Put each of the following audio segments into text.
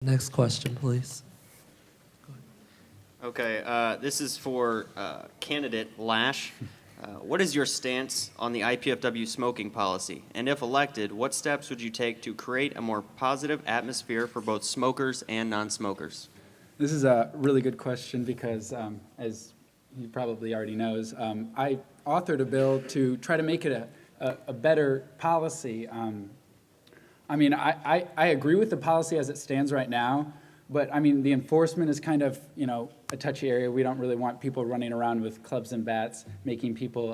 Next question, please. Okay, this is for candidate Lash. What is your stance on the IPFW smoking policy? And if elected, what steps would you take to create a more positive atmosphere for both smokers and non-smokers? This is a really good question because, as he probably already knows, I authored a bill to try to make it a better policy. I mean, I agree with the policy as it stands right now, but I mean, the enforcement is kind of, a touchy area. We don't really want people running around with clubs and bats, making people,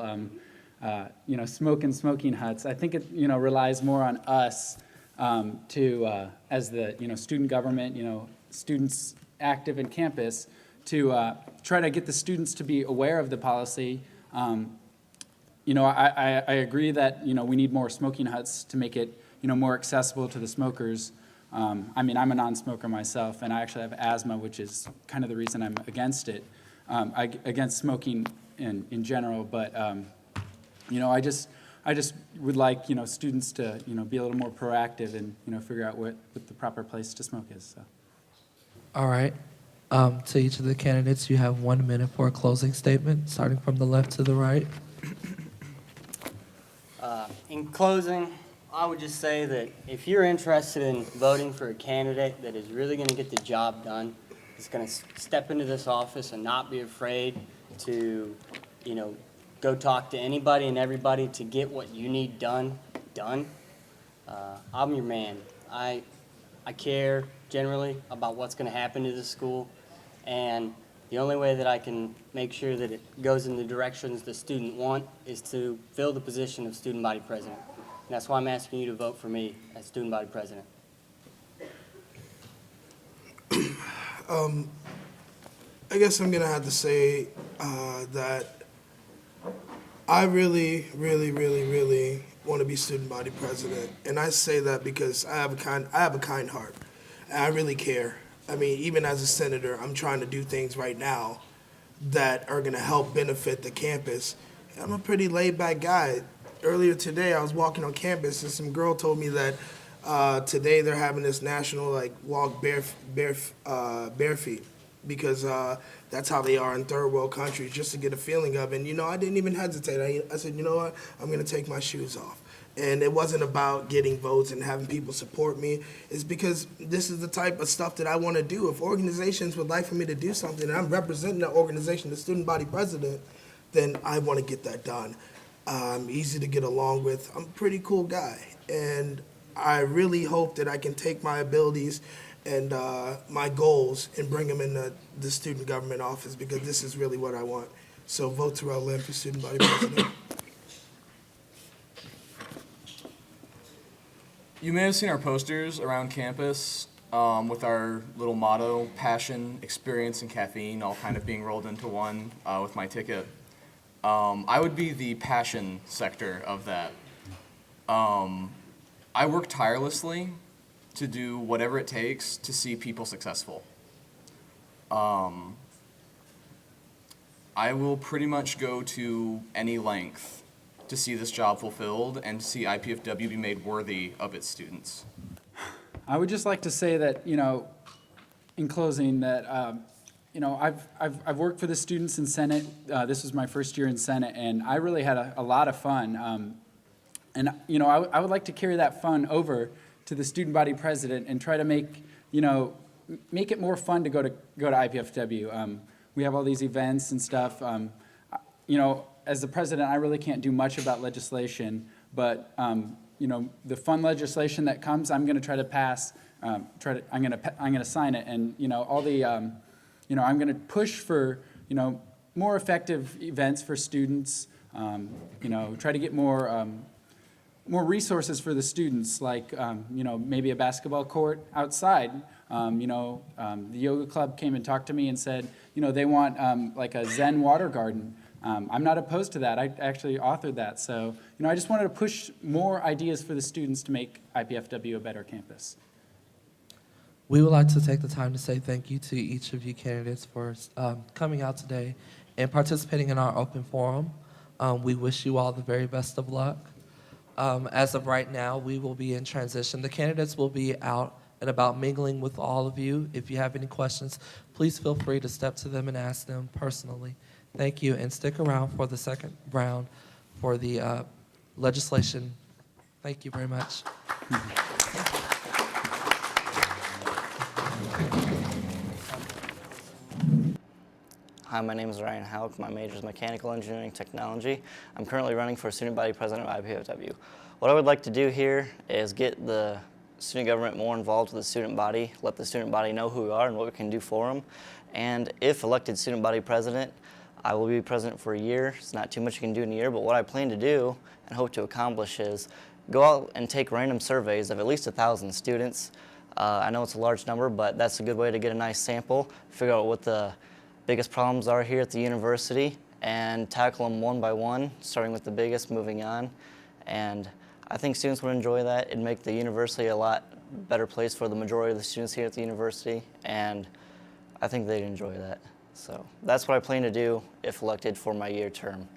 smoke in smoking huts. I think it, relies more on us to, as the, student government, students active in campus, to try to get the students to be aware of the policy. I agree that, we need more smoking huts to make it, more accessible to the smokers. I mean, I'm a non-smoker myself, and I actually have asthma, which is kind of the reason I'm against it, against smoking in general. But, I just would like, students to, be a little more proactive and, figure out what the proper place to smoke is. So. All right. To each of the candidates, you have 1 minute for a closing statement, starting from the left to the right. In closing, I would just say that if you're interested in voting for a candidate that is really going to get the job done, is going to step into this office and not be afraid to, go talk to anybody and everybody to get what you need done, I'm your man. I care generally about what's going to happen to this school, and the only way that I can make sure that it goes in the directions the student want is to fill the position of student body president. And that's why I'm asking you to vote for me as student body president. I guess I'm gonna have to say that I really want to be student body president, and I say that because I have a kind heart, and I really care. I mean, even as a senator, I'm trying to do things right now that are gonna help benefit the campus. I'm a pretty laid-back guy. Earlier today, I was walking on campus, and some girl told me that today they're having this national walk bare feet, because that's how they are in third world countries, just to get a feeling of it. And I didn't even hesitate. I said, you know what, I'm gonna take my shoes off. And it wasn't about getting votes and having people support me. It's because this is the type of stuff that I want to do. If organizations would like for me to do something, and I'm representing that organization, the student body president, then I want to get that done. I'm easy to get along with. I'm a pretty cool guy. And I really hope that I can take my abilities and my goals and bring them in the student government office, because this is really what I want. So vote Terel Lynn for student body president. You may have seen our posters around campus with our little motto, passion, experience, and caffeine, all kind of being rolled into one with my ticket. I would be the passion sector of that. I work tirelessly to do whatever it takes to see people successful. I will pretty much go to any length to see this job fulfilled and to see IPFW be made worthy of its students. I would just like to say that, in closing, that I've worked for the students in Senate. This was my first year in Senate, and I really had a lot of fun. And I would like to carry that fun over to the student body president and try to make it more fun to go to IPFW. We have all these events and stuff. As the president, I really can't do much about legislation, but the fun legislation that comes, I'm going to try to pass. I'm going to sign it, and all the I'm going to push for more effective events for students. Try to get more resources for the students, like maybe a basketball court outside. The yoga club came and talked to me and said they want like a Zen water garden. I'm not opposed to that. I actually authored that. So, I just wanted to push more ideas for the students to make IPFW a better campus. We would like to take the time to say thank you to each of you candidates for coming out today and participating in our open forum. We wish you all the very best of luck. As of right now, we will be in transition. The candidates will be out and about mingling with all of you. If you have any questions, please feel free to step to them and ask them personally. Thank you, and stick around for the second round for the legislation. Thank you very much. Hi, my name is Ryan Houck. My major is mechanical engineering technology. I'm currently running for student body president of IPFW. What I would like to do here is get the student government more involved with the student body, let the student body know who we are and what we can do for them. And if elected student body president, I will be president for a year. It's not too much you can do in a year, but what I plan to do and hope to accomplish is go out and take random surveys of at least 1,000 students. I know it's a large number, but that's a good way to get a nice sample, figure out what the biggest problems are here at the university, and tackle them one by one, starting with the biggest, moving on. And I think students would enjoy that. It'd make the university a lot better place for the majority of the students here at the university, and I think they'd enjoy that. So that's what I plan to do if elected for my year term.